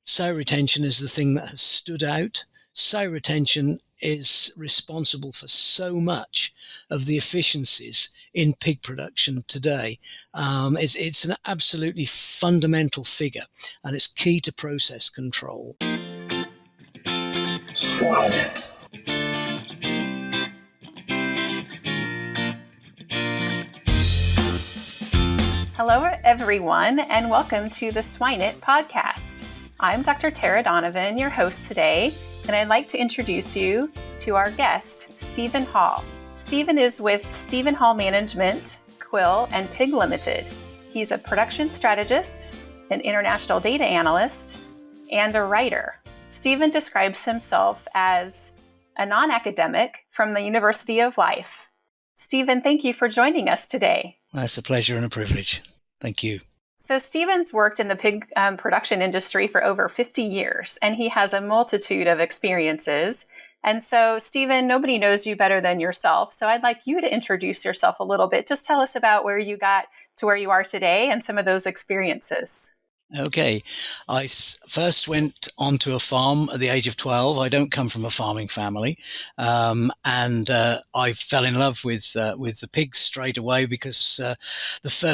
sow retention is the thing that has stood out. Sow retention is responsible for so much of the efficiencies in pig production today. It's an absolutely fundamental figure, and it's key to process control. Swine. Hello, everyone, and welcome to the Swine podcast. I'm Dr. Tara Donovan, your host today, and I'd like to introduce you to our guest, Stephen Hall. Stephen is with Stephen Hall Management, Quill, and Pig Limited. He's a production strategist, an international data analyst, and a writer. Stephen describes himself as a non-academic from the University of Life. Stephen, thank you for joining us today. That's a pleasure and a privilege. Thank you. So Stephen's worked in the pig production industry for over 50 years, and he has a multitude of experiences. And so, Stephen, nobody knows you better than yourself. So I'd like you to introduce yourself a little bit. Just tell us about where you got to where you are today and some of those experiences. Okay. I first went onto a farm at the age of 12. I don't come from a farming family. And I fell in love with the pigs straight away because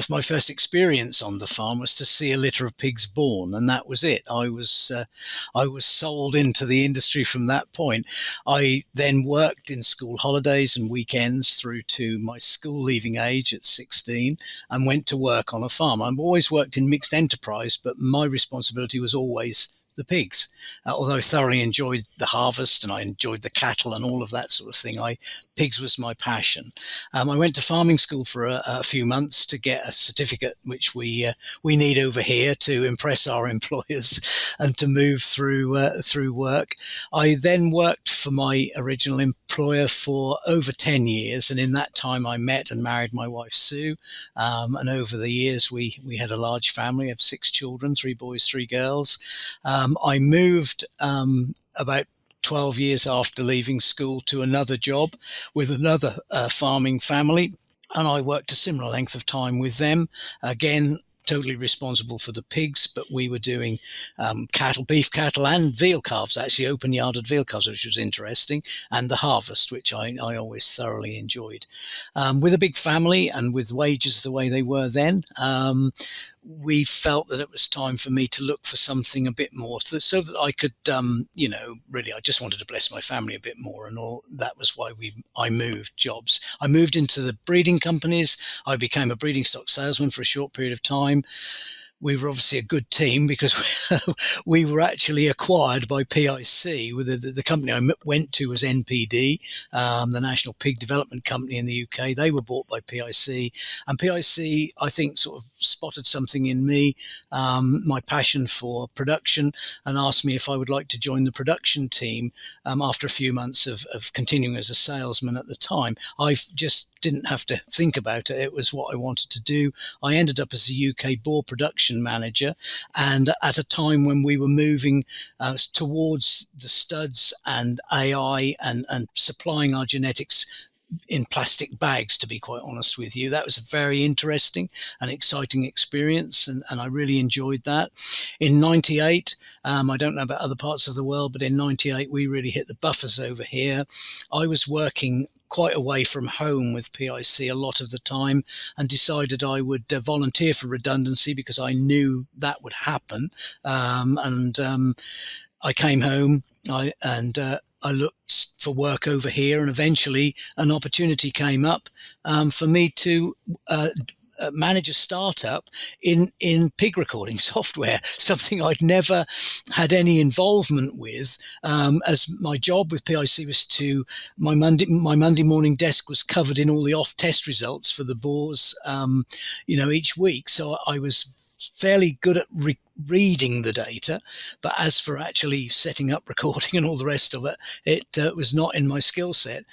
my first experience on the farm was to see a litter of pigs born, and that was it. I was sold into the industry from that point. I then worked in school holidays and weekends through to my school leaving age at 16 and went to work on a farm. I've always worked in mixed enterprise, but my responsibility was always the pigs. Although I thoroughly enjoyed the harvest and I enjoyed the cattle and all of that sort of thing, pigs was my passion. I went to farming school for a few months to get a certificate, which we need over here to impress our employers and to move through work. I then worked for my original employer for over 10 years, and in that time I met and married my wife Sue. And over the years we had a large family of 6 children, 3 boys, 3 girls. I moved about 12 years after leaving school to another job with another farming family, and I worked a similar length of time with them. Again, totally responsible for the pigs, but we were doing beef cattle and veal calves, actually open-yarded veal calves, which was interesting, and the harvest, which I always thoroughly enjoyed. With a big family and with wages the way they were then, we felt that it was time for me to look for something a bit more so that I could, really, I just wanted to bless my family a bit more, and all that was why I moved jobs. I moved into the breeding companies. I became a breeding stock salesman for a short period of time. We were obviously a good team because we were actually acquired by PIC. The company I went to was NPD, the National Pig Development Company in the UK. They were bought by PIC, and PIC, I think, sort of spotted something in me, my passion for production, and asked me if I would like to join the production team after a few months of continuing as a salesman at the time. I just didn't have to think about it. It was what I wanted to do. I ended up as a UK boar production manager, and at a time when we were moving towards the studs and AI and supplying our genetics in plastic bags, to be quite honest with you. That was a very interesting and exciting experience, and I really enjoyed that. In 98, I don't know about other parts of the world, but in 98 we really hit the buffers over here. I was working quite away from home with PIC a lot of the time, and decided I would volunteer for redundancy because I knew that would happen. I came home and I looked for work over here, and eventually an opportunity came up for me to manage a startup in pig recording software, something I'd never had any involvement with. As my job with PIC was my Monday morning desk was covered in all the off test results for the boars, each week. So I was fairly good at reading the data, but as for actually setting up recording and all the rest of it, it was not in my skill set.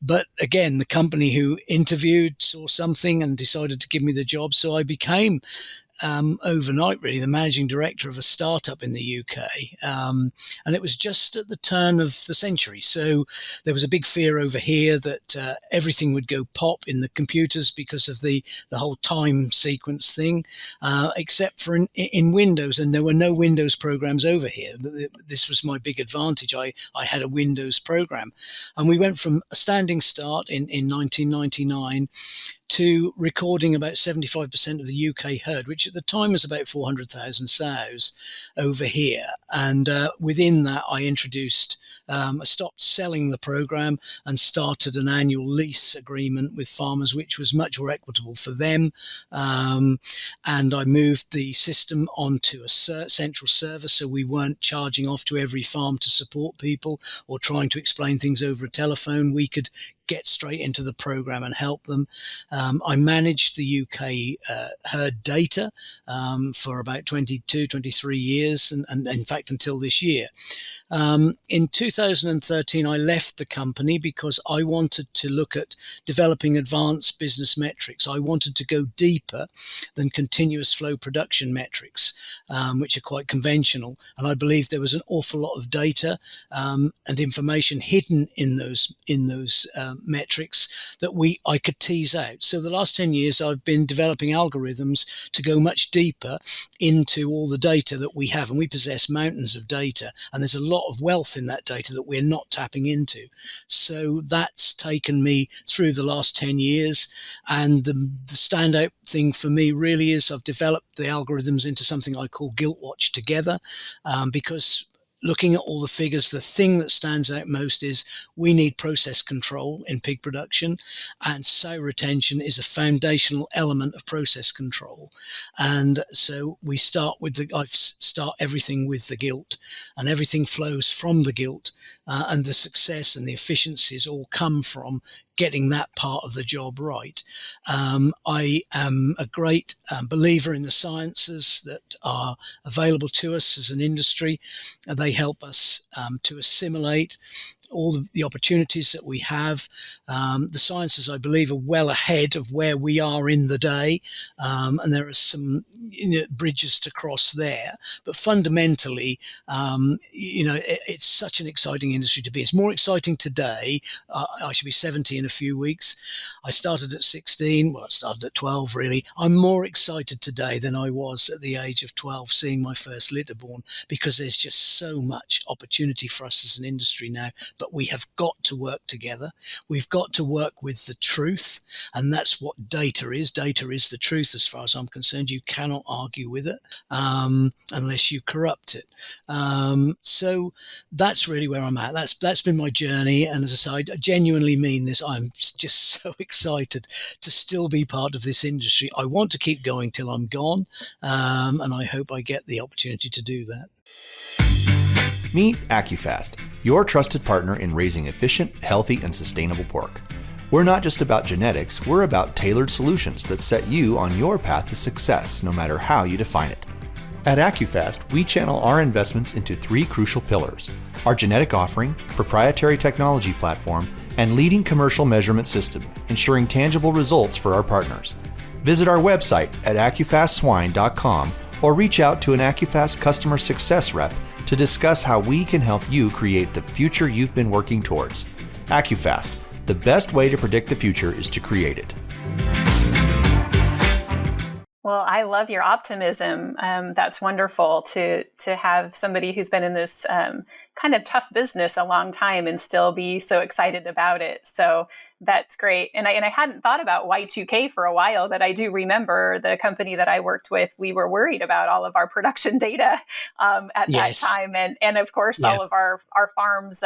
But again, the company who interviewed saw something and decided to give me the job, so I became overnight, really, the managing director of a startup in the UK. And it was just at the turn of the century. So there was a big fear over here that everything would go pop in the computers because of the whole time sequence thing, except for in Windows. And there were no Windows programs over here. This was my big advantage. I had a Windows program. And we went from a standing start in 1999 to recording about 75% of the UK herd, which at the time was about 400,000 sows over here. And within that, I introduced, I stopped selling the program and started an annual lease agreement with farmers, which was much more equitable for them. And I moved the system onto a central server, so we weren't charging off to every farm to support people or trying to explain things over a telephone. We could get straight into the program and help them. I managed the UK herd data for about 22, 23 years, and in fact until this year. In 2013, I left the company because I wanted to look at developing advanced business metrics. I wanted to go deeper than continuous flow production metrics, which are quite conventional. And I believe there was an awful lot of data and information hidden in those metrics that I could tease out. So the last 10 years, I've been developing algorithms to go much deeper into all the data that we have. And we possess mountains of data, and there's a lot of wealth in that data that we're not tapping into. So that's taken me through the last 10 years. And the standout thing for me really is I've developed the algorithms into something I call Gilt Watch Together, because looking at all the figures, the thing that stands out most is we need process control in pig production, and sow retention is a foundational element of process control. And so we start I start everything with the Gilt, and everything flows from the Gilt, and the success and the efficiencies all come from getting that part of the job right. I am a great believer in the sciences that are available to us as an industry. They help us to assimilate all of the opportunities that we have. The sciences, I believe, are well ahead of where we are in the day, and there are some bridges to cross there. But fundamentally, it's such an exciting industry to be. It's more exciting today. I should be 70 in a few weeks. I started at 16. Well, I started at 12, really. I'm more excited today than I was at the age of 12, seeing my first litter born, because there's just so much opportunity for us as an industry now. But we have got to work together. We've got to work with the truth, and that's what data is. Data is the truth, as far as I'm concerned. You cannot argue with it unless you corrupt it. So that's really where I'm at. That's been my journey, and as I say, I genuinely mean this. I'm just so excited to still be part of this industry. I want to keep going till I'm gone, and I hope I get the opportunity to do that. Meet AccuFast, your trusted partner in raising efficient, healthy, and sustainable pork. We're not just about genetics, we're about tailored solutions that set you on your path to success, no matter how you define it. At AccuFast, we channel our investments into three crucial pillars: our genetic offering, proprietary technology platform, and leading commercial measurement system, ensuring tangible results for our partners. Visit our website at AccuFastSwine.com or reach out to an AccuFast customer success rep to discuss how we can help you create the future you've been working towards. AccuFast, the best way to predict the future is to create it. Well, I love your optimism. That's wonderful to have somebody who's been in this kind of tough business a long time and still be so excited about it. So that's great. And I hadn't thought about Y2K for a while, but I do remember the company that I worked with, we were worried about all of our production data at Yes. that time. And of course, all of our farms,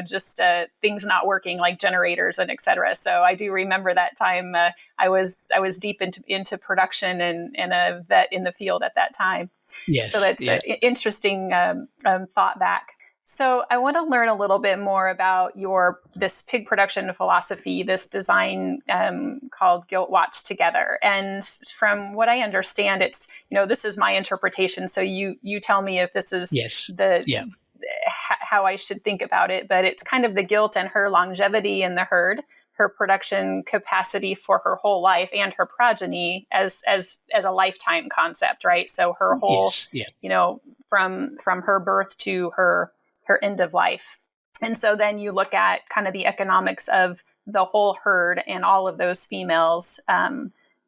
just things not working like generators and et cetera. So I do remember that time. I was deep into production and a vet in the field at that time. Yes. So that's an interesting thought back. So I want to learn a little bit more about this pig production philosophy, this design called Gilt Watch Together. And from what I understand, it's, this is my interpretation. So you tell me if this is how I should think about it. But it's kind of the gilt and her longevity in the herd, her production capacity for her whole life and her progeny as a lifetime concept, right? So her whole, Yes, yeah. From her birth to her end of life. And so then you look at kind of the economics of the whole herd and all of those females.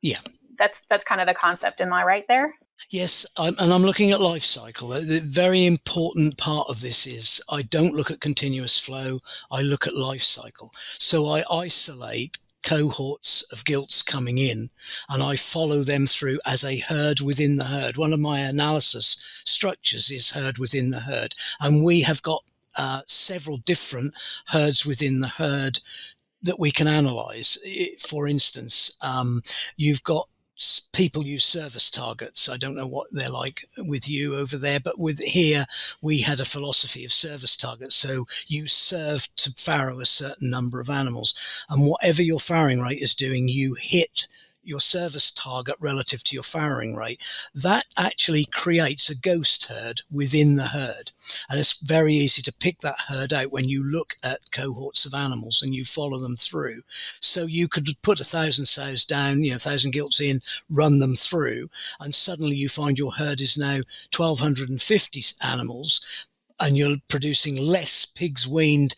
Yeah. That's kind of the concept. Am I right there? Yes, and I'm looking at life cycle. The very important part of this is I don't look at continuous flow. I look at life cycle. So I isolate cohorts of gilts coming in and I follow them through as a herd within the herd. One of my analysis structures is herd within the herd. And we have got several different herds within the herd that we can analyze. For instance, you've got people use service targets. I don't know what they're like with you over there, but with here, we had a philosophy of service targets. So you serve to farrow a certain number of animals, and whatever your farrowing rate is doing, you hit your service target relative to your farrowing rate. That actually creates a ghost herd within the herd. And it's very easy to pick that herd out when you look at cohorts of animals and you follow them through. So you could put 1,000 sows down, 1,000 gilts in, run them through, and suddenly you find your herd is now 1,250 animals, and you're producing less pigs weaned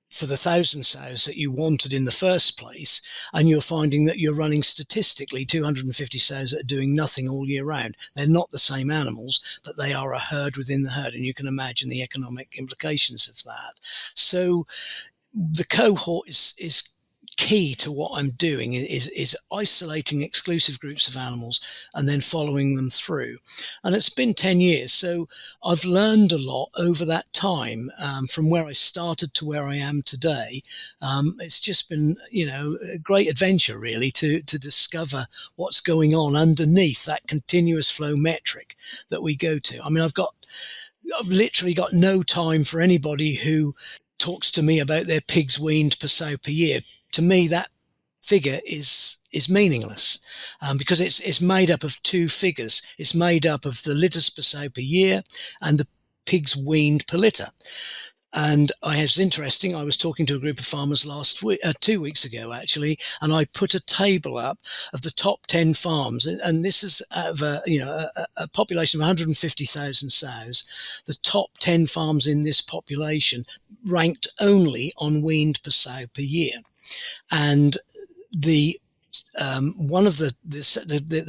for the 1,000 sows that you wanted in the first place, and you're finding that you're running statistically 250 sows that are doing nothing all year round. They're not the same animals, but they are a herd within the herd, and you can imagine the economic implications of that. So the cohort is key to what I'm doing, is isolating exclusive groups of animals and then following them through. And it's been 10 years. So I've learned a lot over that time, from where I started to where I am today. It's just been, a great adventure really to discover what's going on underneath that continuous flow metric that we go to. I mean, I've literally got no time for anybody who talks to me about their pigs weaned per sow per year. To me, that figure is meaningless, because it's made up of two figures. It's made up of the litters per sow per year and the pigs weaned per litter. And it's interesting. I was talking to a group of farmers 2 weeks ago, actually, and I put a table up of the top 10 farms, and this is out of a population of 150,000 sows. The top 10 farms in this population ranked only on weaned per sow per year. And the one of the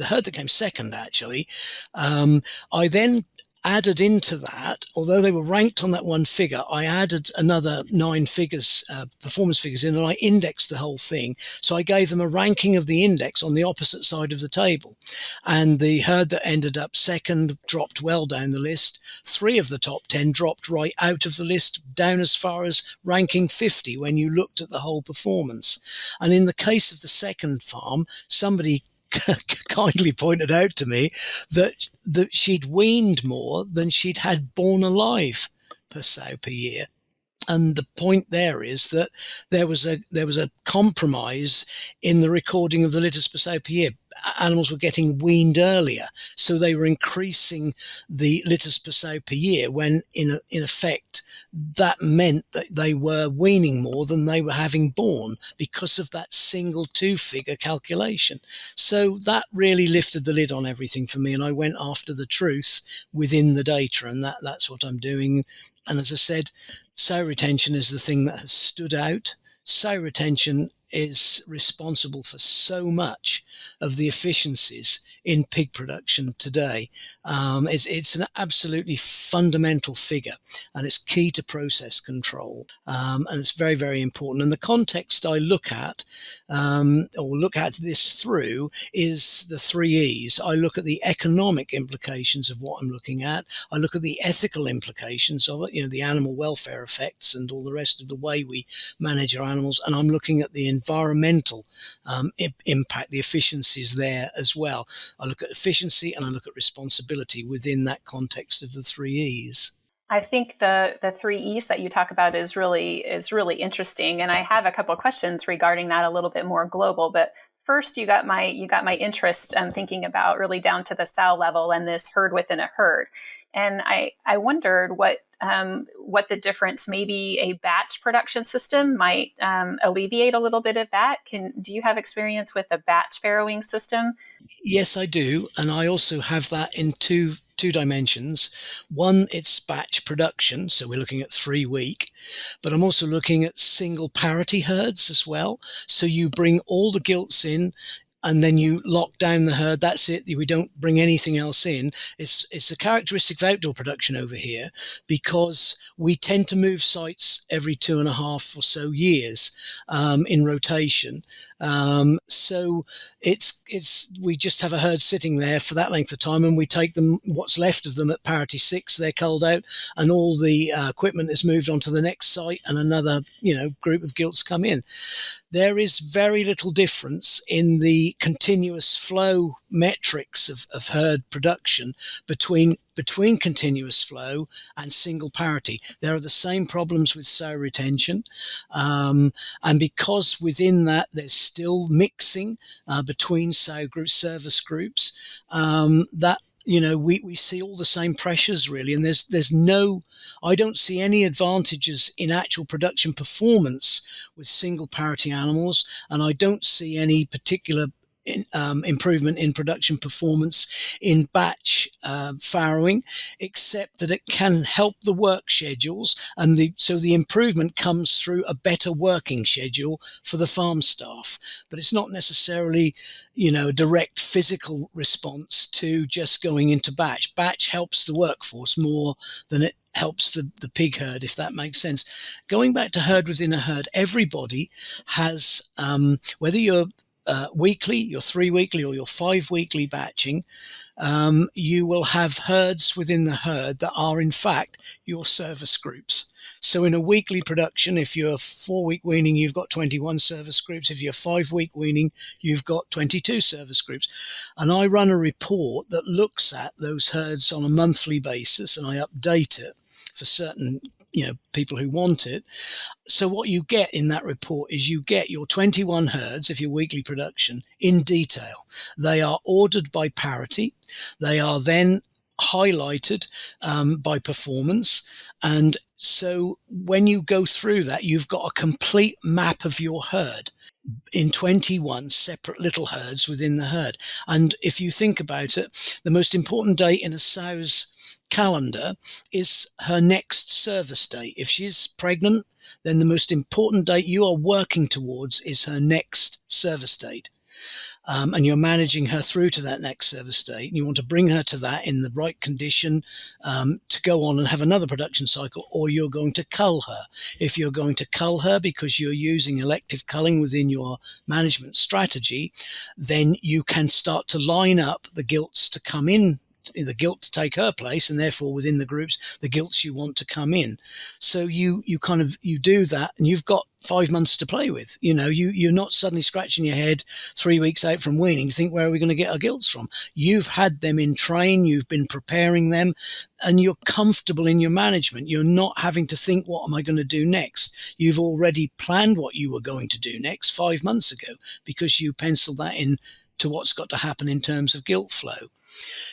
herd that came second, actually, I then added into that, although they were ranked on that one figure, I added another 9 figures, performance figures in, and I indexed the whole thing. So I gave them a ranking of the index on the opposite side of the table. And the herd that ended up second dropped well down the list. 3 of the top 10 dropped right out of the list, down as far as ranking 50 when you looked at the whole performance. And in the case of the second farm, somebody kindly pointed out to me that she'd weaned more than she'd had born alive per sow per year. And the point there is that there was a compromise in the recording of the litters per sow per year. Animals were getting weaned earlier, so they were increasing the litters per sow per year, when in effect that meant that they were weaning more than they were having born, because of that single 2-figure calculation. So that really lifted the lid on everything for me, and I went after the truth within the data, and that's what I'm doing. And as I said, sow retention is the thing that has stood out. Sow retention is responsible for so much of the efficiencies in pig production today. It's an absolutely fundamental figure, and it's key to process control, and it's very, very important. And the context I look at this through is the 3 E's. I look at the economic implications of what I'm looking at. I look at the ethical implications of it, the animal welfare effects and all the rest of the way we manage our animals. And I'm looking at the environmental impact, the efficiencies there as well. I look at efficiency and I look at responsibility within that context of the 3 E's. I think the 3 E's that you talk about is really interesting, and I have a couple of questions regarding that, a little bit more global. But first, you got my interest thinking about really down to the sow level and this herd within a herd. And I wondered what the difference, maybe a batch production system might alleviate a little bit of that. Do you have experience with a batch farrowing system? Yes, I do. And I also have that in two dimensions. One, it's batch production. So we're looking at 3 week, but I'm also looking at single parity herds as well. So you bring all the gilts in and then you lock down the herd. That's it. We don't bring anything else in. It's a characteristic of outdoor production over here because we tend to move sites every 2.5 or so years in rotation. So we just have a herd sitting there for that length of time, and we take them, what's left of them at parity 6, they're culled out, and all the equipment is moved on to the next site, and another group of gilts come in. There is very little difference in the continuous flow metrics of herd production between continuous flow and single parity. There are the same problems with sow retention, and because within that there's still mixing between sow groups, service groups, that we see all the same pressures really, and I don't see any advantages in actual production performance with single parity animals, and I don't see any particular improvement in production performance in batch farrowing, except that it can help the work schedules, and so the improvement comes through a better working schedule for the farm staff. But it's not necessarily, a direct physical response to just going into batch. Batch helps the workforce more than it helps the pig herd, if that makes sense. Going back to herd within a herd, everybody has, whether you're weekly, your 3 weekly or your 5 weekly batching, you will have herds within the herd that are in fact your service groups. So in a weekly production, if you're 4 week weaning, you've got 21 service groups. If you're 5 week weaning, you've got 22 service groups. And I run a report that looks at those herds on a monthly basis, and I update it for certain people who want it. So what you get in that report is you get your 21 herds, if you're weekly production, in detail. They are ordered by parity. They are then highlighted by performance. And so when you go through that, you've got a complete map of your herd in 21 separate little herds within the herd. And if you think about it, the most important date in a sow's calendar is her next service date. If she's pregnant, then the most important date you are working towards is her next service date. And you're managing her through to that next service date. And you want to bring her to that in the right condition to go on and have another production cycle, or you're going to cull her. If you're going to cull her because you're using elective culling within your management strategy, then you can start to line up the gilts to come in, the gilt to take her place, and therefore within the groups the gilts you want to come in. So you do that, and you've got 5 months to play with. You're not suddenly scratching your head 3 weeks out from weaning to think, where are we going to get our gilts from? You've had them in train, you've been preparing them, and you're comfortable in your management. You're not having to think, what am I going to do next? You've already planned what you were going to do next 5 months ago, because you penciled that in to what's got to happen in terms of gilt flow.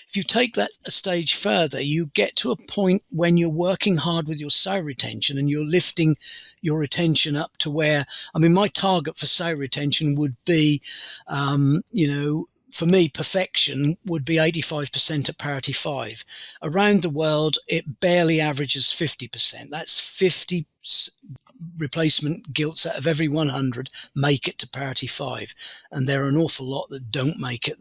If you take that a stage further, you get to a point when you're working hard with your sow retention, and you're lifting your retention up to where, my target for sow retention would be, for me, perfection would be 85% at parity 5. Around the world, it barely averages 50%. That's 50 replacement gilts out of every 100 make it to parity 5, and there are an awful lot that don't make it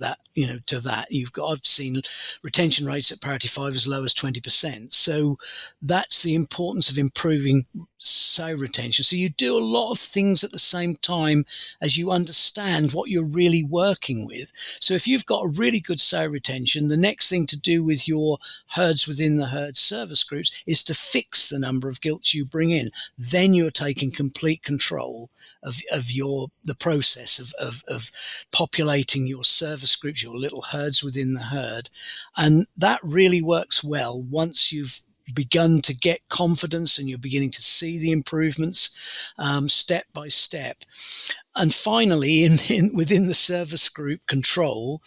to that. I've seen retention rates at parity 5 as low as 20%. So that's the importance of improving sow retention. So you do a lot of things at the same time as you understand what you're really working with. So if you've got a really good sow retention, the next thing to do with your herds within the herd service groups is to fix the number of gilts you bring in. Then you're taking complete control of the process of populating your service groups, your little herds within the herd. And that really works well once you've begun to get confidence and you're beginning to see the improvements step by step. And finally, within the service group control,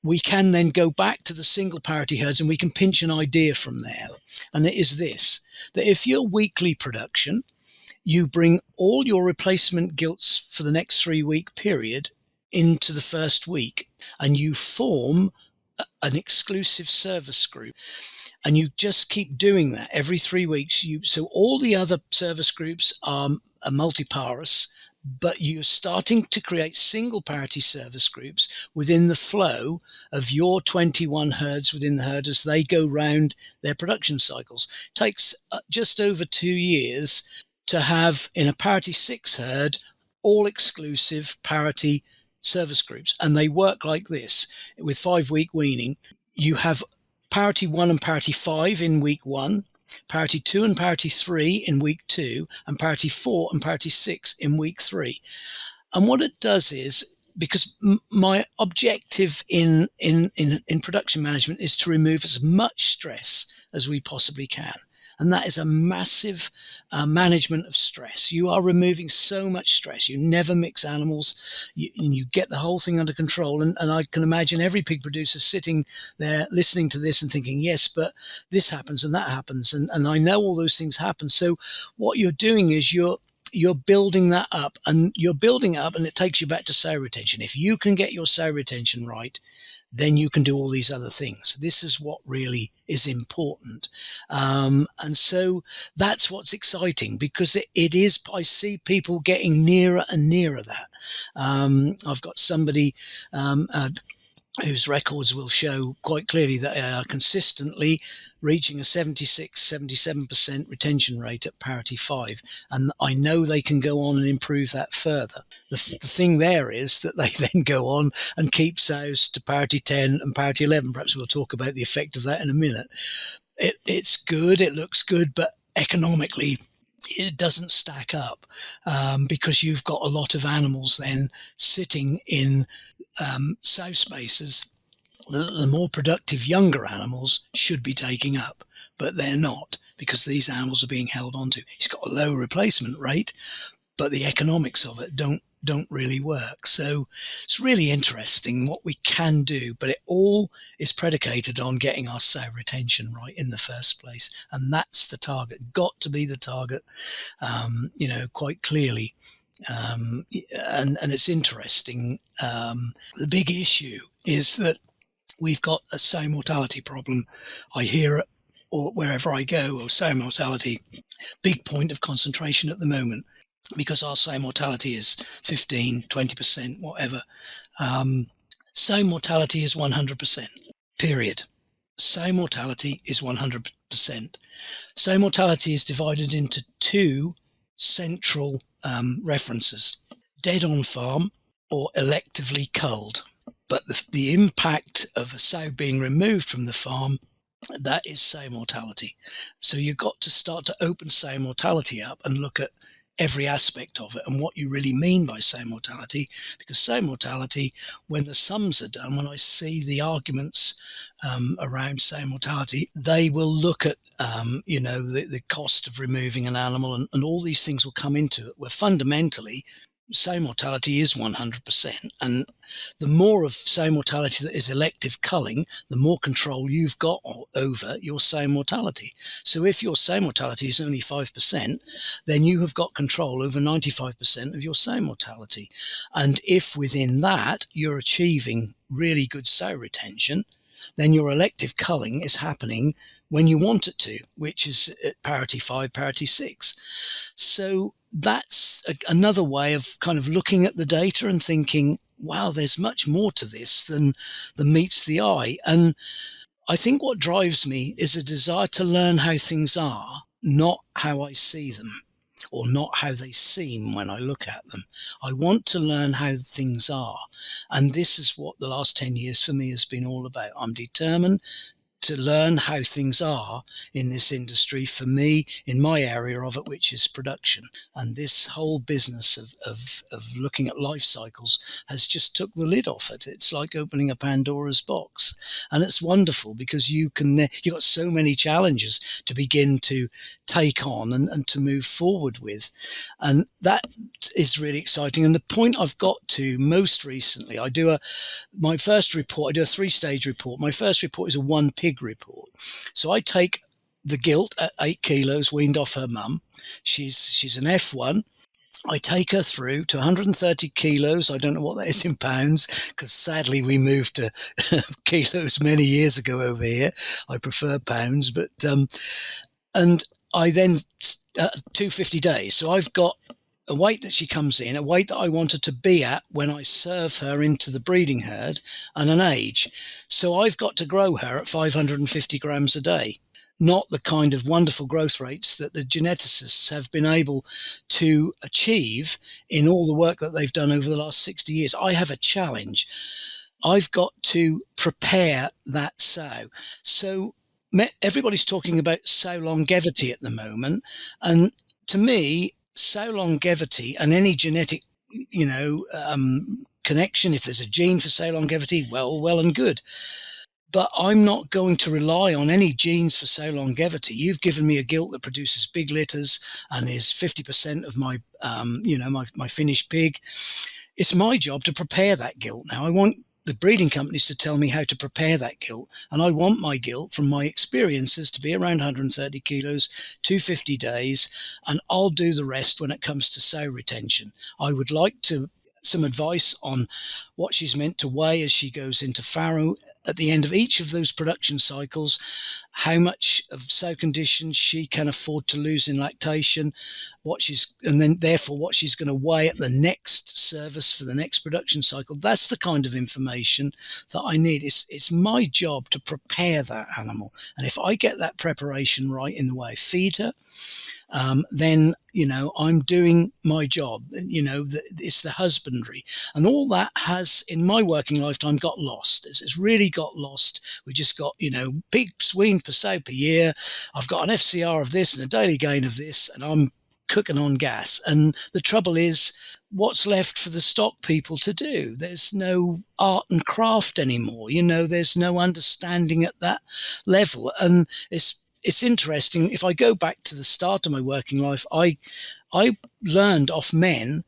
we can then go back to the single parity herds and we can pinch an idea from there. And it is this, that if your weekly production, you bring all your replacement gilts for the next 3-week period into the first week, and you form an exclusive service group, and you just keep doing that every 3 weeks. So all the other service groups are multiparous, but you're starting to create single parity service groups within the flow of your 21 herds within the herd as they go round their production cycles. It takes just over 2 years to have, in a parity 6 herd, all exclusive parity service groups. And they work like this. With 5-week weaning, you have parity 1 and parity 5 in week 1, parity 2 and parity 3 in week 2, and parity 4 and parity 6 in week 3. And what it does is, because my objective in production management is to remove as much stress as we possibly can. And that is a massive management of stress. You are removing so much stress. You never mix animals. You get the whole thing under control. And I can imagine every pig producer sitting there listening to this and thinking, yes, but this happens and that happens. And I know all those things happen. So what you're doing is you're building that up, and you're building it up, and it takes you back to sow retention. If you can get your sow retention right, then you can do all these other things. This is what really is important. And so that's what's exciting, because it is, I see people getting nearer and nearer that. I've got somebody, whose records will show quite clearly that they are consistently reaching a 76-77% retention rate at parity 5. And I know they can go on and improve that further. The thing there is that they then go on and keep sows to parity 10 and parity 11. Perhaps we'll talk about the effect of that in a minute. It's good, it looks good, but economically it doesn't stack up, because you've got a lot of animals then sitting in sow spaces that the more productive younger animals should be taking up, but they're not, because these animals are being held onto. It's got a low replacement rate, but the economics of it don't really work. So it's really interesting what we can do, but it all is predicated on getting our sow retention right in the first place. And that's the target, got to be the target, quite clearly. And it's interesting. The big issue is that we've got a sow mortality problem. I hear it, or wherever I go, or sow mortality, big point of concentration at the moment, because our sow mortality is 15, 20%, whatever. Sow mortality is 100%, period. Sow mortality is 100%. Sow mortality is divided into 2 central references: dead on farm or electively culled. But the impact of a sow being removed from the farm, that is sow mortality. So you've got to start to open sow mortality up and look at every aspect of it and what you really mean by sow mortality, because sow mortality, when the sums are done, when I see the arguments around sow mortality, they will look at the cost of removing an animal, and all these things will come into it, where fundamentally sow mortality is 100%. And the more of sow mortality that is elective culling, the more control you've got over your sow mortality. So if your sow mortality is only 5%, then you have got control over 95% of your sow mortality. And if within that you're achieving really good sow retention, then your elective culling is happening when you want it to, which is at parity 5, parity 6. So that's another way of kind of looking at the data and thinking, wow, there's much more to this than meets the eye. And I think what drives me is a desire to learn how things are, not how I see them, or not how they seem when I look at them. I want to learn how things are. And this is what the last 10 years for me has been all about. I'm determined to learn how things are in this industry for me in my area of it, which is production. And this whole business of looking at life cycles has just took the lid off it. It's like opening a Pandora's box, and it's wonderful because you've got so many challenges to begin to take on and to move forward with. And that is really exciting. And the point I've got to most recently, I do a 3-stage report. My first report is a 1 pig report. So I take the Gilt at 8 kilos, weaned off her mum. She's an F1. I take her through to 130 kilos. I don't know what that is in pounds, because sadly we moved to kilos many years ago over here. I prefer pounds, but and I then 250 days. So I've got a weight that she comes in, a weight that I wanted to be at when I serve her into the breeding herd, and an age. So I've got to grow her at 550 grams a day. Not the kind of wonderful growth rates that the geneticists have been able to achieve in all the work that they've done over the last 60 years. I have a challenge. I've got to prepare that sow. So everybody's talking about sow longevity at the moment. And to me, sow longevity and any genetic, connection, if there's a gene for sow longevity, well and good. But I'm not going to rely on any genes for sow longevity. You've given me a gilt that produces big litters and is 50% of my, my finished pig. It's my job to prepare that gilt. Now, I want the breeding companies to tell me how to prepare that gilt. And I want my gilt, from my experiences, to be around 130 kilos, 250 days, and I'll do the rest when it comes to sow retention. I would like some advice on what she's meant to weigh as she goes into farrow at the end of each of those production cycles, how much of sow condition she can afford to lose in lactation, and then therefore what she's going to weigh at the next service for the next production cycle. That's the kind of information that I need. It's my job to prepare that animal. And if I get that preparation right in the way I feed her, then, I'm doing my job. It's the husbandry. And all that has, in my working lifetime, got lost. It's really got lost. We just got, pigs weaned per sow per year. I've got an FCR of this and a daily gain of this, and I'm cooking on gas. And the trouble is, what's left for the stock people to do? There's no art and craft anymore. There's no understanding at that level. And it's interesting. If I go back to the start of my working life, I learned off men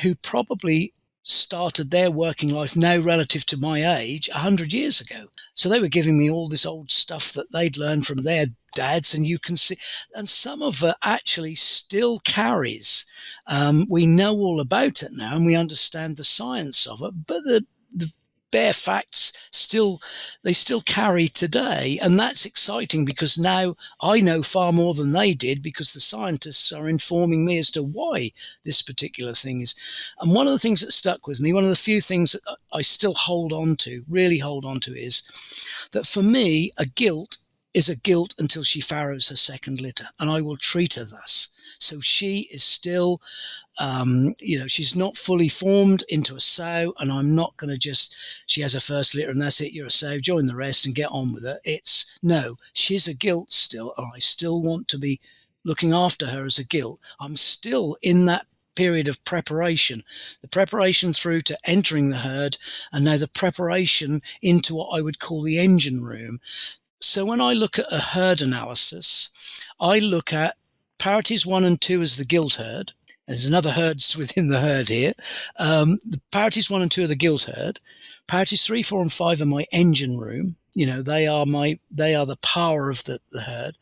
who probably started their working life now relative to my age 100 years ago. So they were giving me all this old stuff that they'd learned from their dads, and you can see, and some of it actually still carries. We know all about it now, and we understand the science of it, but the bare facts still carry today. And that's exciting, because now I know far more than they did, because the scientists are informing me as to why this particular thing is. And one of the things that stuck with me, one of the few things that I still really hold on to, is that for me, a gilt is a gilt until she farrows her second litter, and I will treat her thus. So she is still, she's not fully formed into a sow, and I'm not going to she has her first litter and that's it, you're a sow, join the rest and get on with it. No, she's a gilt still, and I still want to be looking after her as a gilt. I'm still in that period of preparation, the preparation through to entering the herd, and now the preparation into what I would call the engine room. So when I look at a herd analysis, I look at parities 1 and 2 as the gilt herd. There's another herds within the herd here. The parities 1 and 2 are the gilt herd. Parities 3, 4, and 5 are my engine room. They are the power of the herd.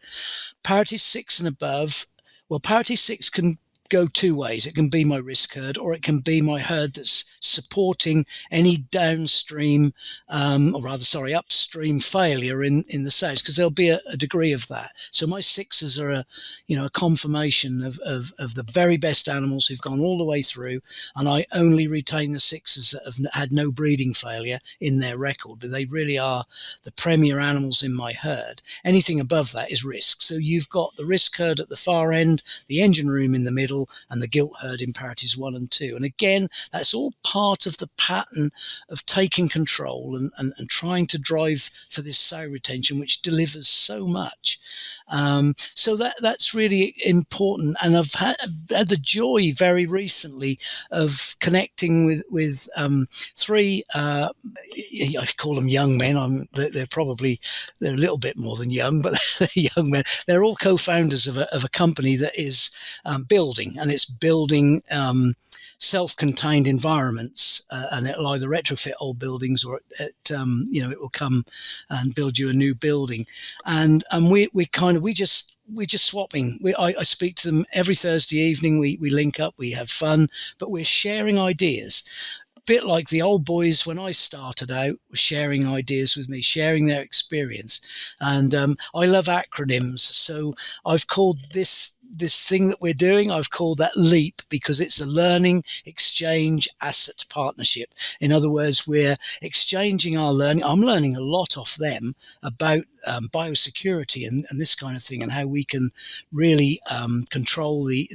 Parities 6 and above. Well, parity 6 can go two ways. It can be my risk herd, or it can be my herd that's supporting any downstream, upstream failure in the sows, because there'll be a degree of that. So my 6s are a confirmation of the very best animals who've gone all the way through, and I only retain the 6s that have had no breeding failure in their record. They really are the premier animals in my herd. Anything above that is risk. So you've got the risk herd at the far end, the engine room in the middle, middle, and the gilt herd in parities 1 and 2. And again, that's all part of the pattern of taking control and trying to drive for this sow retention, which delivers so much. So that's really important. And I've had the joy very recently of connecting with 3, I call them young men. They're a little bit more than young, but they're young men. They're all co-founders of a company that is building, and it's building self-contained environments, and it'll either retrofit old buildings or it will come and build you a new building. And we just swapping. I speak to them every Thursday evening. We link up, we have fun, but we're sharing ideas. Bit like the old boys when I started out, were sharing ideas with me, sharing their experience. And I love acronyms, so I've called this thing that we're doing, I've called that LEAP, because it's a learning, exchange, asset partnership. In other words, we're exchanging our learning. I'm learning a lot off them about biosecurity and this kind of thing, and how we can really control the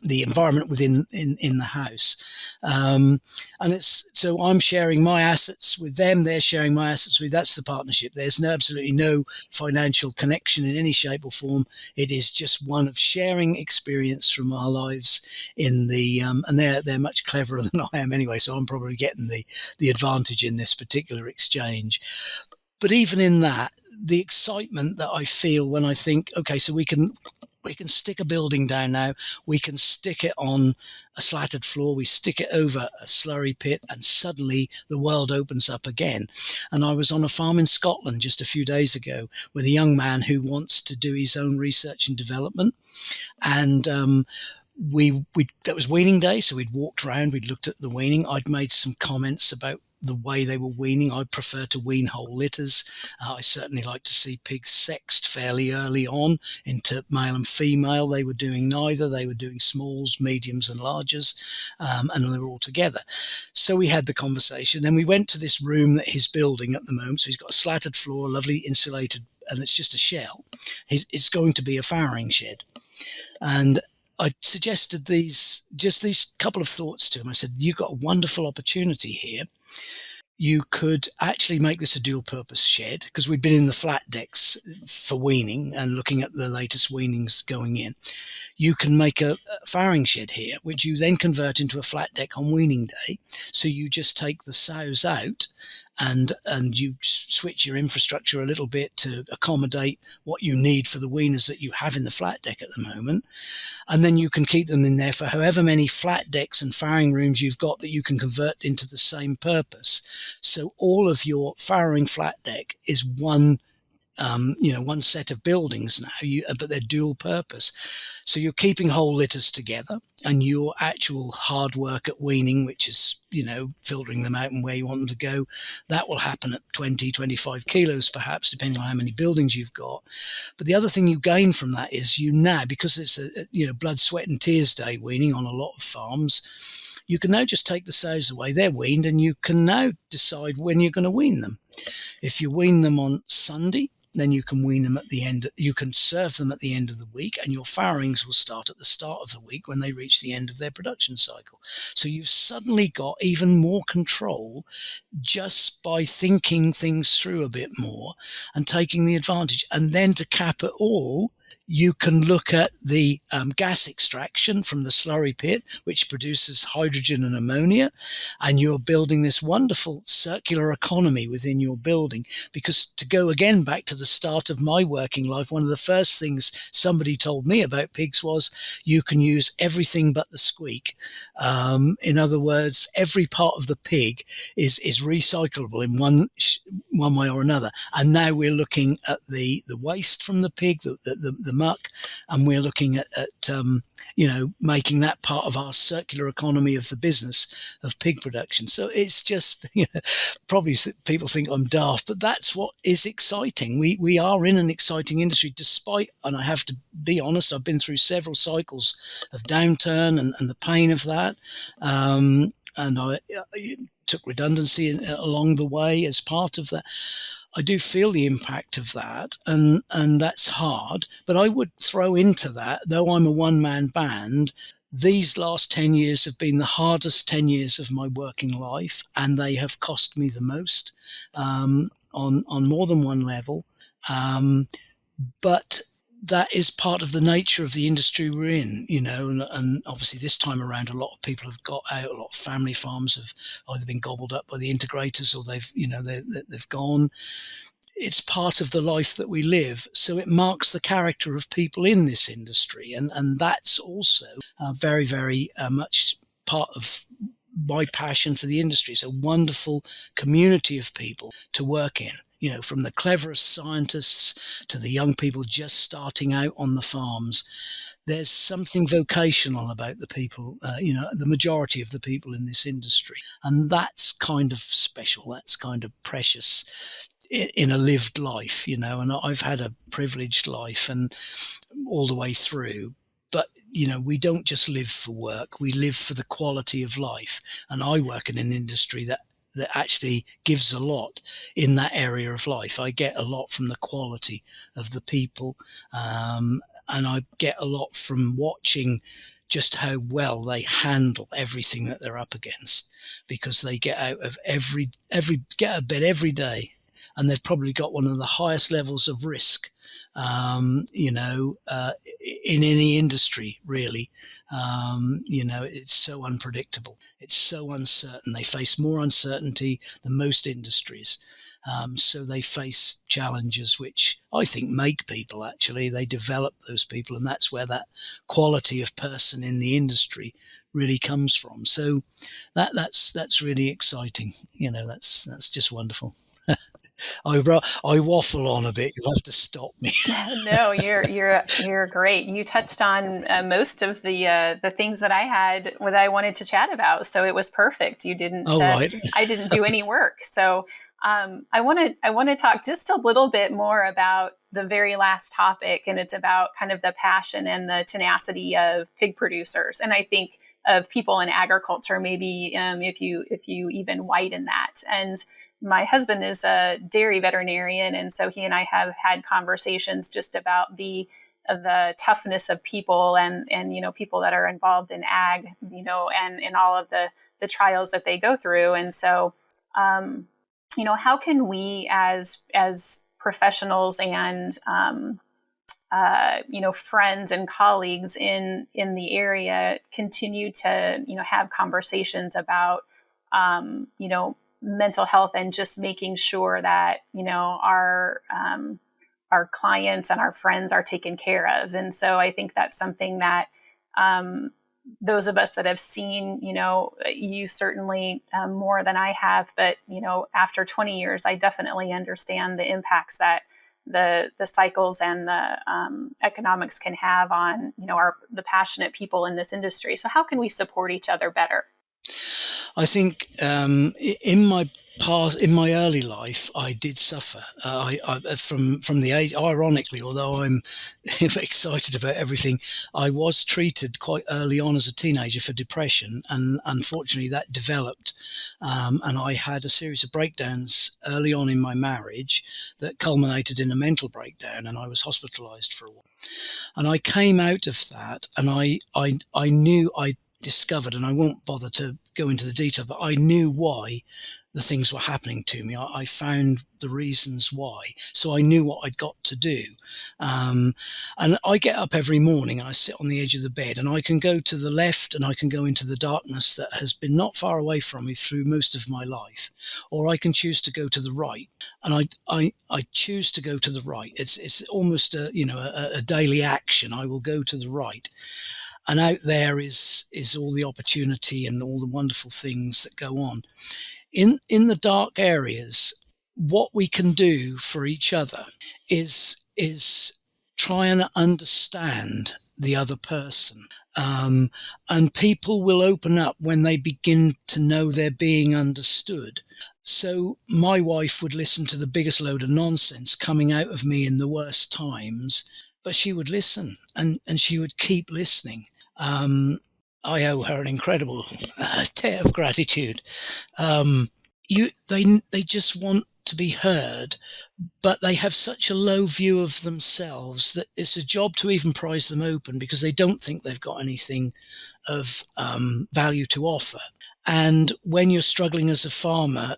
environment within the house. And it's so I'm sharing my assets with them, they're sharing my assets with. That's the partnership. There's absolutely no financial connection in any shape or form. It is just one of sharing experience from our lives in the and they're much cleverer than I am anyway, so I'm probably getting the advantage in this particular exchange. But even in that, the excitement that I feel when I think, okay, so we can stick a building down now, we can stick it on a slatted floor, we stick it over a slurry pit, and suddenly the world opens up again. And I was on a farm in Scotland just a few days ago with a young man who wants to do his own research and development. And that was weaning day, so we'd walked around, we'd looked at the weaning. I'd made some comments about the way they were weaning. I prefer to wean whole litters. I certainly like to see pigs sexed fairly early on into male and female. They were doing neither. They were doing smalls, mediums and largers, and they were all together. So we had the conversation. Then we went to this room that he's building at the moment. So he's got a slatted floor, lovely insulated, and it's just a shell. It's going to be a farrowing shed. And I suggested these couple of thoughts to him. I said, you've got a wonderful opportunity here. You could actually make this a dual purpose shed, because we'd been in the flat decks for weaning and looking at the latest weanings going in. You can make a farrowing shed here, which you then convert into a flat deck on weaning day. So you just take the sows out and you switch your infrastructure a little bit to accommodate what you need for the weaners that you have in the flat deck at the moment. And then you can keep them in there for however many flat decks and farrowing rooms you've got that you can convert into the same purpose. So all of your farrowing flat deck is one set of buildings now, but they're dual purpose. So you're keeping whole litters together, and your actual hard work at weaning, which is, filtering them out and where you want them to go, that will happen at 20, 25 kilos perhaps, depending on how many buildings you've got. But the other thing you gain from that is because it's a blood, sweat and tears day weaning on a lot of farms, you can now just take the sows away, they're weaned, and you can now decide when you're going to wean them. If you wean them on Sunday, then you can wean them you can serve them at the end of the week, and your farrowings will start at the start of the week when they reach the end of their production cycle. So you've suddenly got even more control just by thinking things through a bit more and taking the advantage. And then to cap it all, you can look at the gas extraction from the slurry pit, which produces hydrogen and ammonia, and you're building this wonderful circular economy within your building. Because to go again back to the start of my working life, one of the first things somebody told me about pigs was you can use everything but the squeak. In other words, every part of the pig is recyclable in one way or another. And now we're looking at the waste from the pig, the muck, and we're looking at making that part of our circular economy of the business of pig production. So it's just, probably people think I'm daft, but that's what is exciting. We are in an exciting industry, despite, and I have to be honest, I've been through several cycles of downturn and the pain of that. And I took redundancy along the way as part of that. I do feel the impact of that, and that's hard. But I would throw into that, though I'm a one-man band, these last 10 years have been the hardest 10 years of my working life, and they have cost me the most, on more than one level. But that is part of the nature of the industry we're in, and obviously this time around, a lot of people have got out. A lot of family farms have either been gobbled up by the integrators, or they've gone. It's part of the life that we live. So it marks the character of people in this industry. And that's also very, very much part of my passion for the industry. It's a wonderful community of people to work in. From the cleverest scientists to the young people just starting out on the farms. There's something vocational about the people, the majority of the people in this industry. And that's kind of special. That's kind of precious in a lived life, and I've had a privileged life and all the way through. But, we don't just live for work. We live for the quality of life. And I work in an industry that actually gives a lot in that area of life. I get a lot from the quality of the people, and I get a lot from watching just how well they handle everything that they're up against, because they get out of get out of bed every day, and they've probably got one of the highest levels of risk, in any industry, really. It's so unpredictable. It's so uncertain. They face more uncertainty than most industries. So they face challenges which I think make people, actually. They develop those people, and that's where that quality of person in the industry really comes from. So that's really exciting. That's just wonderful. I waffle on a bit. You'll have to stop me. No, you're great. You touched on most of the things that I wanted to chat about. So it was perfect. You didn't. Right. I didn't do any work. So I want to talk just a little bit more about the very last topic, and it's about kind of the passion and the tenacity of pig producers, and I think of people in agriculture. Maybe if you even widen that. And my husband is a dairy veterinarian, and so he and I have had conversations just about the toughness of people and people that are involved in ag, and all of the trials that they go through. And so, how can we as professionals and friends and colleagues in the area continue to have conversations about mental health, and just making sure that our clients and our friends are taken care of. And so I think that's something that those of us that have seen you certainly more than I have, but after 20 years, I definitely understand the impacts that the cycles and the economics can have on the passionate people in this industry. So how can we support each other better? I think in my early life, I did suffer. I from the age, ironically, although I'm excited about everything, I was treated quite early on as a teenager for depression, and unfortunately that developed, and I had a series of breakdowns early on in my marriage that culminated in a mental breakdown, and I was hospitalized for a while. And I came out of that, and I knew I discovered, and I won't bother to go into the detail, but I knew why the things were happening to me. I found the reasons why. So I knew what I'd got to do. And I get up every morning and I sit on the edge of the bed, and I can go to the left and I can go into the darkness that has been not far away from me through most of my life, or I can choose to go to the right. And I choose to go to the right. It's almost a daily action. I will go to the right. And out there is all the opportunity and all the wonderful things that go on. In the dark areas, what we can do for each other is try and understand the other person. And people will open up when they begin to know they're being understood. So my wife would listen to the biggest load of nonsense coming out of me in the worst times, but she would listen, and she would keep listening. I owe her an incredible debt of gratitude. They just want to be heard, but they have such a low view of themselves that it's a job to even prise them open, because they don't think they've got anything of value to offer. And when you're struggling as a farmer,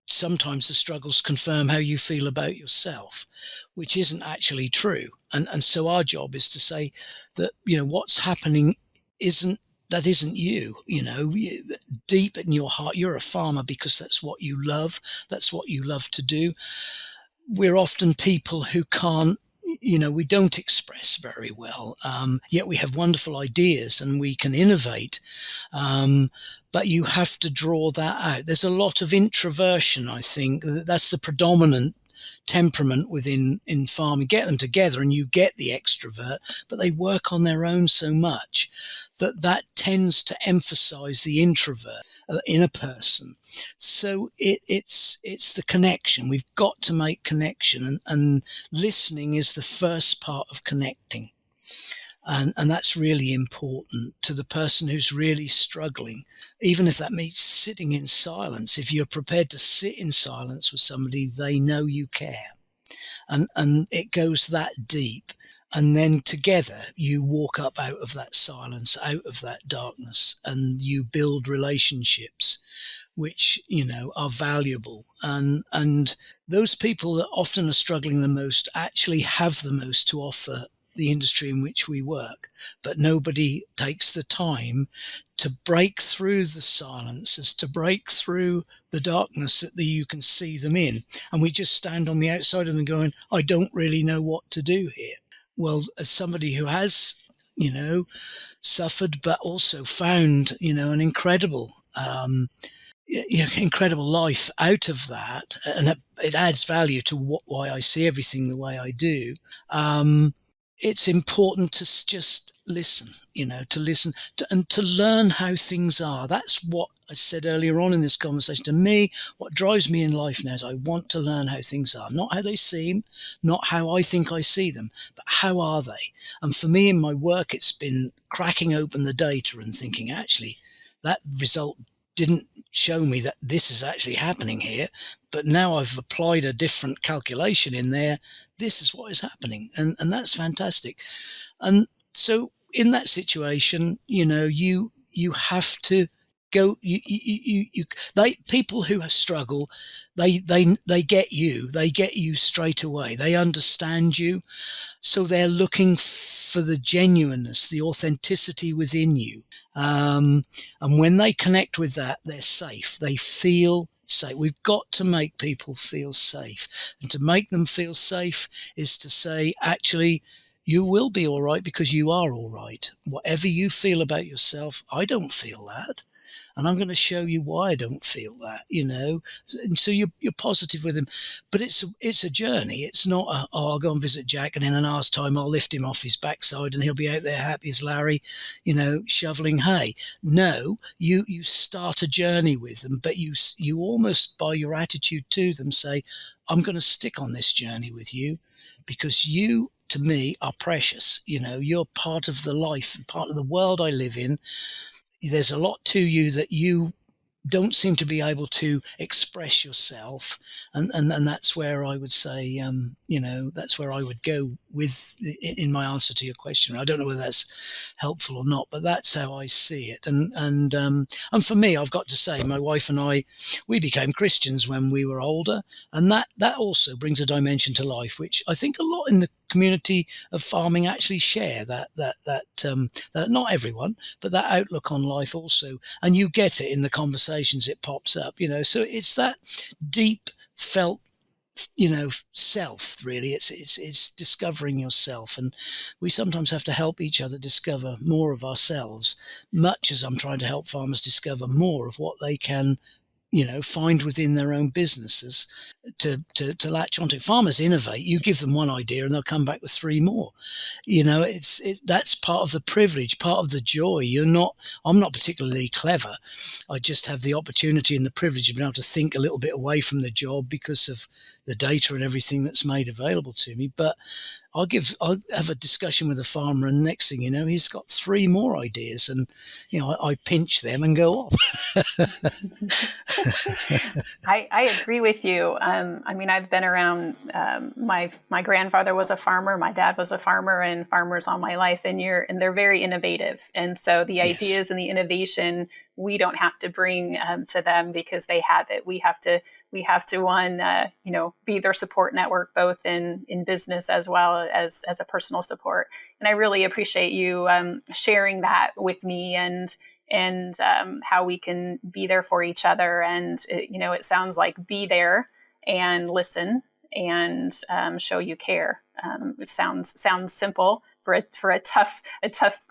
sometimes the struggles confirm how you feel about yourself, which isn't actually true. And so our job is to say that, what's happening isn't you. Deep in your heart, you're a farmer because that's what you love. That's what you love to do. We're often people who can't, we don't express very well, yet we have wonderful ideas and we can innovate. But you have to draw that out. There's a lot of introversion, I think. That's the predominant temperament in farming. Get them together and you get the extrovert, but they work on their own so much that tends to emphasize the introvert in a person. So it's the connection. We've got to make connection, and listening is the first part of connecting. And that's really important to the person who's really struggling, even if that means sitting in silence. If you're prepared to sit in silence with somebody, they know you care. And it goes that deep. And then together you walk up out of that silence, out of that darkness, and you build relationships which, are valuable. And those people that often are struggling the most actually have the most to offer the industry in which we work, but nobody takes the time to break through the silences, to break through the darkness that you can see them in. And we just stand on the outside of them going, I don't really know what to do here. Well, as somebody who has, suffered, but also found, an incredible life out of that, and it adds value to why I see everything the way I do. It's important to just listen, to listen and to learn how things are. That's what I said earlier on in this conversation. To me, what drives me in life now is I want to learn how things are, not how they seem, not how I think I see them, but how are they? And for me in my work, it's been cracking open the data and thinking, actually, that result didn't show me that this is actually happening here, but now I've applied a different calculation in there. This is what is happening. And that's fantastic. And so in that situation, you have to go, people who have struggle, they get you straight away. They understand you. So they're looking for the genuineness, the authenticity within you. And when they connect with that, they're safe. They feel safe. We've got to make people feel safe. And to make them feel safe is to say, actually, you will be all right because you are all right. Whatever you feel about yourself, I don't feel that. And I'm going to show you why I don't feel that, And so you're positive with him. But it's a journey. It's not I'll go and visit Jack and in an hour's time I'll lift him off his backside and he'll be out there happy as Larry, shoveling hay. No, you start a journey with them, but you almost by your attitude to them say, I'm going to stick on this journey with you because you, to me, are precious. You're part of the life and part of the world I live in. There's a lot to you that you don't seem to be able to express yourself. And that's where I would say, that's where I would go with in my answer to your question. I don't know whether that's helpful or not, but that's how I see it. And for me, I've got to say, my wife and I, we became Christians when we were older, and that also brings a dimension to life, which I think a lot in the community of farming actually share that not everyone, but that outlook on life also. And you get it in the conversations, it pops up, so it's that deep felt, self, really. It's discovering yourself. And we sometimes have to help each other discover more of ourselves, much as I'm trying to help farmers discover more of what they can find within their own businesses to latch onto. Farmers innovate. You give them one idea and they'll come back with three more. That's part of the privilege, part of the joy. I'm not particularly clever. I just have the opportunity and the privilege of being able to think a little bit away from the job because of the data and everything that's made available to me. But I'll have a discussion with a farmer, and next thing you know, he's got three more ideas, and I pinch them and go off. I agree with you. I mean, I've been around, my grandfather was a farmer, my dad was a farmer, and farmers all my life, and they're very innovative. And so the Yes. ideas and the innovation, we don't have to bring to them because they have it. We have to be their support network, both in business as well as a personal support. And I really appreciate you sharing that with me, and how we can be there for each other. And it sounds like be there and listen and show you care. It sounds simple for a tough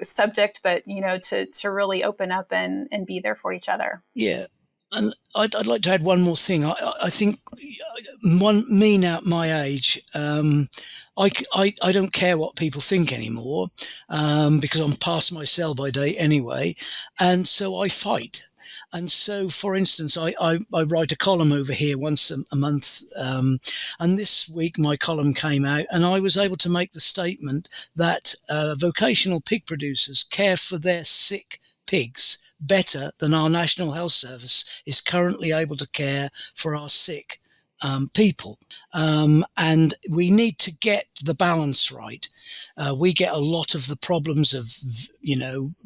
subject, but to really open up and be there for each other. Yeah. And I'd like to add one more thing. I think me now at my age, I don't care what people think anymore, because I'm past my sell-by date anyway. And so I fight. And so, for instance, I write a column over here once a month. And this week my column came out and I was able to make the statement that vocational pig producers care for their sick pigs better than our National Health Service is currently able to care for our sick people. And we need to get the balance right. We get a lot of the problems of,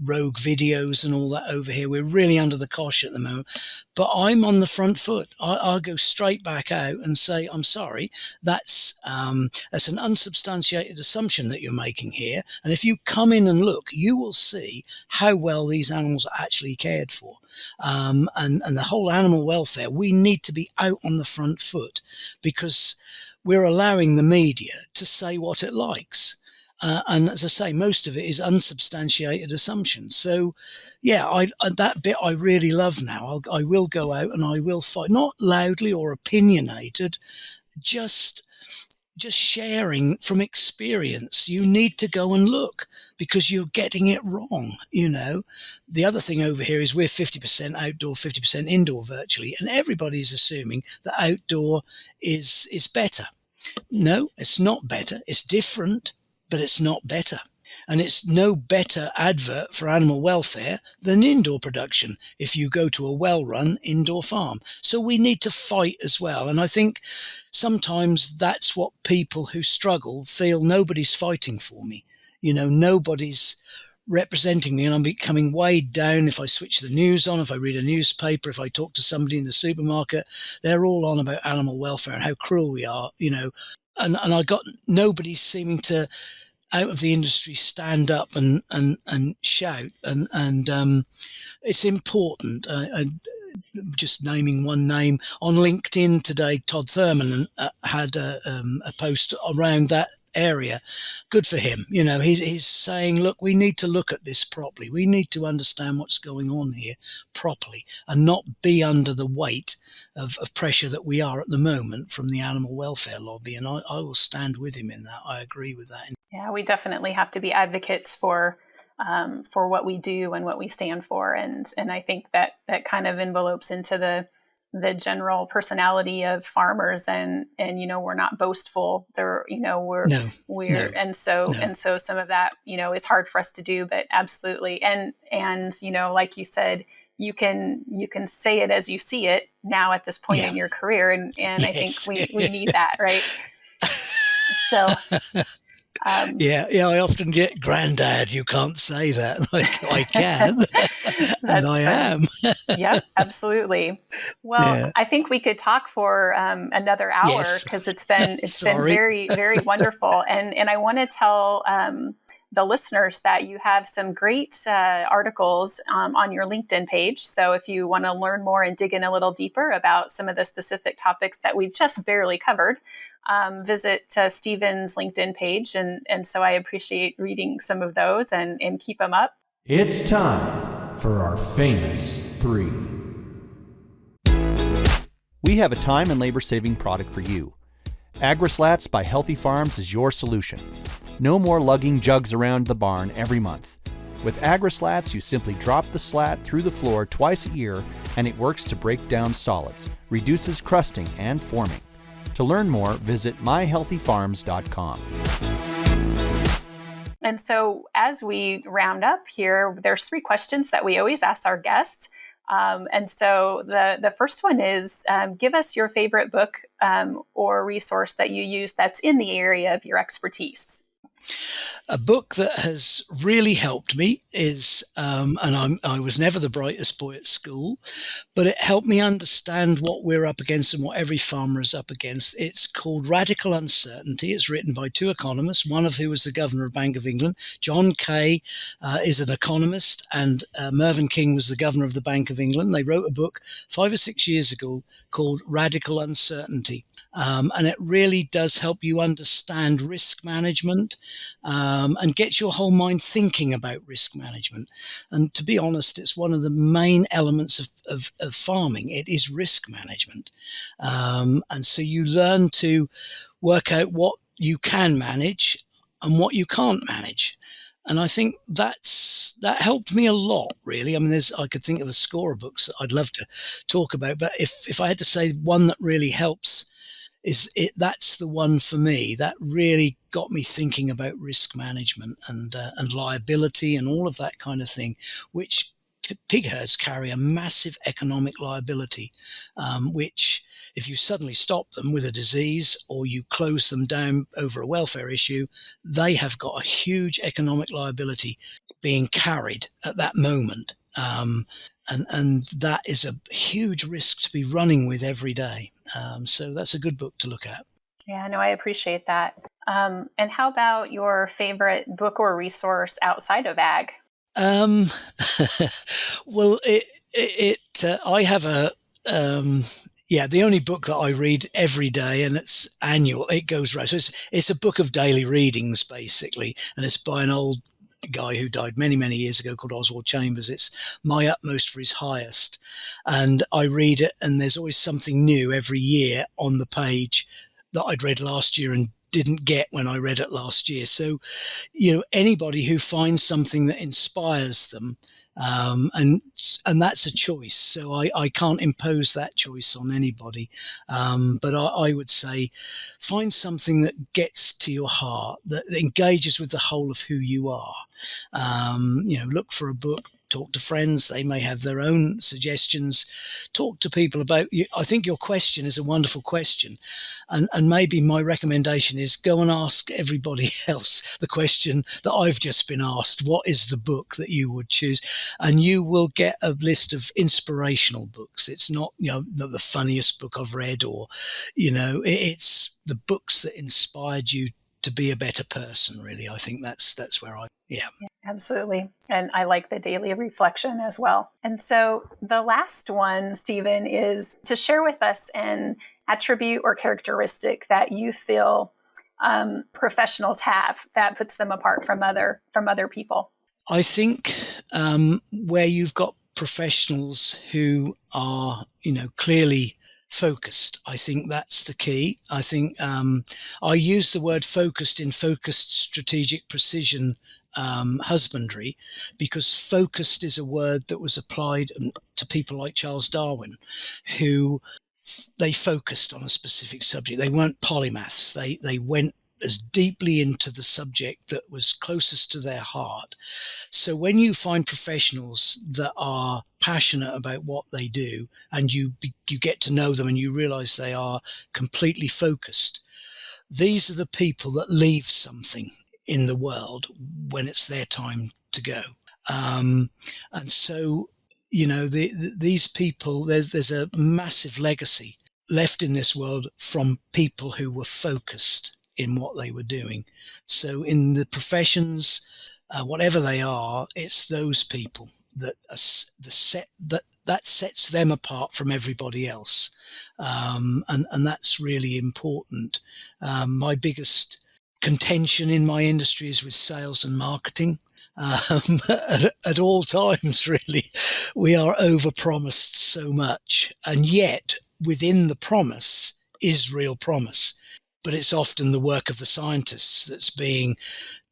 rogue videos and all that over here. We're really under the cosh at the moment. But I'm on the front foot. I'll go straight back out and say, I'm sorry, that's an unsubstantiated assumption that you're making here. And if you come in and look, you will see how well these animals are actually cared for. And the whole animal welfare, we need to be out on the front foot because we're allowing the media to say what it likes. And as I say, most of it is unsubstantiated assumptions. So, yeah, that bit I really love now. I will go out and I will fight, not loudly or opinionated, just sharing from experience. You need to go and look because you're getting it wrong. The other thing over here is we're 50% outdoor, 50% indoor virtually, and everybody's assuming that outdoor is better. No, it's not better. It's different, but it's not better. And it's no better advert for animal welfare than indoor production if you go to a well-run indoor farm. So we need to fight as well. And I think sometimes that's what people who struggle feel: nobody's fighting for me. Nobody's representing me, and I'm becoming weighed down. If I switch the news on, if I read a newspaper, if I talk to somebody in the supermarket, they're all on about animal welfare and how cruel we are, and I got nobody seeming to, out of the industry, stand up and shout. And it's important. Just naming one name, on LinkedIn today, Todd Thurman had a post around that area. Good for him. He's saying, look, we need to look at this properly. We need to understand what's going on here properly and not be under the weight of pressure that we are at the moment from the animal welfare lobby. And I will stand with him in that. I agree with that. Yeah, we definitely have to be advocates for what we do and what we stand for. And I think that kind of envelopes into the general personality of farmers, and we're not boastful. And so some of that, is hard for us to do, but absolutely. And like you said, you can say it as you see it now at this point in your career. And I think we need that, right? So, I often get, "Granddad, you can't say that." Like, I can, and I am. Yep, absolutely. Well, I think we could talk for another hour because it's been very, very wonderful. And I want to tell the listeners that you have some great articles on your LinkedIn page. So if you want to learn more and dig in a little deeper about some of the specific topics that we've just barely covered, visit Stephen's LinkedIn page. And so I appreciate reading some of those and keep them up. It's time for our famous 3. We have a time and labor-saving product for you. AgriSlats by Healthy Farms is your solution. No more lugging jugs around the barn every month. With AgriSlats, you simply drop the slat through the floor twice a year, and it works to break down solids, reduces crusting and forming. To learn more, visit myhealthyfarms.com. And so as we round up here, there's 3 questions that we always ask our guests. And so the first one is give us your favorite book or resource that you use that's in the area of your expertise. A book that has really helped me is, I was never the brightest boy at school, but it helped me understand what we're up against and what every farmer is up against. It's called Radical Uncertainty. It's written by two economists, one of who was the governor of Bank of England. John Kay is an economist, and Mervyn King was the governor of the Bank of England. They wrote a book 5 or 6 years ago called Radical Uncertainty. And it really does help you understand risk management and get your whole mind thinking about risk management. And to be honest, it's one of the main elements of farming. It is risk management. And so you learn to work out what you can manage and what you can't manage. And I think that helped me a lot, really. I mean, I could think of a score of books that I'd love to talk about, but if I had to say one that really helps, that's the one for me. That really got me thinking about risk management and liability and all of that kind of thing, which pig herds carry a massive economic liability, which if you suddenly stop them with a disease or you close them down over a welfare issue, they have got a huge economic liability being carried at that moment. And that is a huge risk to be running with every day. So that's a good book to look at. Yeah, no, I appreciate that. And how about your favorite book or resource outside of ag? Well, I have the only book that I read every day, and it's annual. It goes right. So it's a book of daily readings, basically, and it's by an old guy who died many, many years ago called Oswald Chambers. It's My Utmost for His Highest. And I read it, and there's always something new every year on the page that I'd read last year and didn't get when I read it last year. So, anybody who finds something that inspires them, and that's a choice. So I can't impose that choice on anybody. But I would say find something that gets to your heart, that engages with the whole of who you are. Look for a book, talk to friends. They may have their own suggestions. Talk to people about you. I think your question is a wonderful question. And maybe my recommendation is go and ask everybody else the question that I've just been asked. What is the book that you would choose? And you will get a list of inspirational books. It's not, not the funniest book I've read or, it's the books that inspired you to be a better person, really. I think that's where Yeah, absolutely. And I like the daily reflection as well. And so the last one, Stephen, is to share with us an attribute or characteristic that you feel professionals have that puts them apart from other people. I think where you've got professionals who are, clearly focused, I think that's the key. I think I use the word focused in focused strategic precision husbandry, because focused is a word that was applied to people like Charles Darwin, who they focused on a specific subject. They weren't polymaths. They went as deeply into the subject that was closest to their heart. So when you find professionals that are passionate about what they do, and you get to know them and you realize they are completely focused, these are the people that leave something in the world when it's their time to go. And so, these people, there's a massive legacy left in this world from people who were focused in what they were doing. So in the professions, whatever they are, it's those people that that sets them apart from everybody else. And that's really important. My biggest contention in my industry is with sales and marketing. At all times, really, we are overpromised so much, and yet within the promise is real promise. But it's often the work of the scientists that's being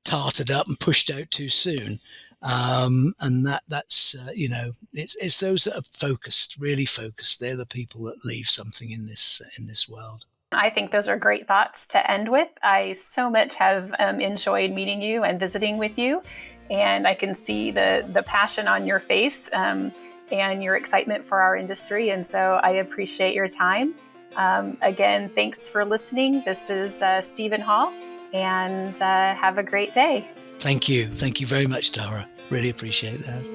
tarted up and pushed out too soon. And that's it's those that are focused, really focused. They're the people that leave something in this world. I think those are great thoughts to end with. I so much have enjoyed meeting you and visiting with you, and I can see the passion on your face. and your excitement for our industry. And so I appreciate your time. Again, thanks for listening. This is Stephen Hall, and have a great day. Thank you. Thank you very much, Tara. Really appreciate that.